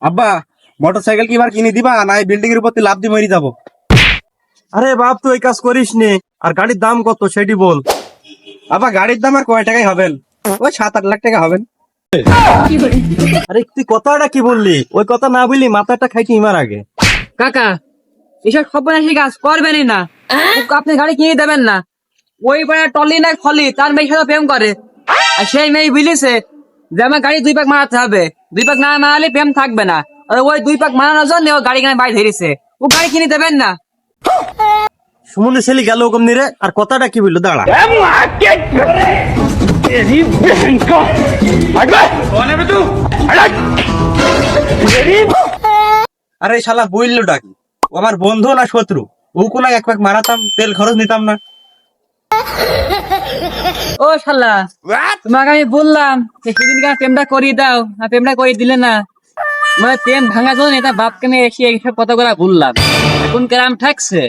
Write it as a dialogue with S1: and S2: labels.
S1: আব্বা মোটরসাইকেল কি এবার কিনে দিবা না এই বিল্ডিং এর উপর দিয়ে লাফ দিয়ে মরে যাবো?
S2: আরে বাপ, তুই এই কাজ করিস নি। আর গাড়ির দাম কত সেটি বল।
S1: আব্বা গাড়ির দাম আর কয় টাকায় হবেন? ওই 7-8 লাখ টাকা হবেন।
S2: আরে তুই কথাটা কি বললি? ওই কথা না বললি মাথাটা খাইছি ইমার আগে।
S3: কাকা এসব সর্বনাশী কাজ করবেনই না। আপনি গাড়ি কিনে দেবেন না। ওই পাড়া টলি না খলি তার মেয়ের সাথে প্রেম করে, আর সেই মেয়ে বলিছে যে আমার গাড়ি 2 পাক মারাতে হবে, 2 পাক না মারালে প্রেম থাকবে না। আর ওই 2 পাক মারানোর জন্য ও গাড়ি কিনে বাইরে ধরেছে। ও গাড়ি কিনে দেবেন না।
S2: সুমনের ছেলে গেল ওরকম নিরে। আর কথাটা কি বললো দাঁড়া।
S1: আরে শালা বইল ডাকি, ও আমার বন্ধু না শত্রু? ও কোনা এক পাক মারাতাম, তেল খরচ নিতাম না।
S3: ও শালা, তোমাকে আমি বললাম যে সেদিনকে প্রেমটা করিয়ে দাও, আর প্রেমটা করিয়ে দিলে না। মানে প্রেম ভাঙা জন্য এটা বাপকে নিয়ে এসে এইসব কথাগুলো বললাম। এখন কেরাম ঠাকছে।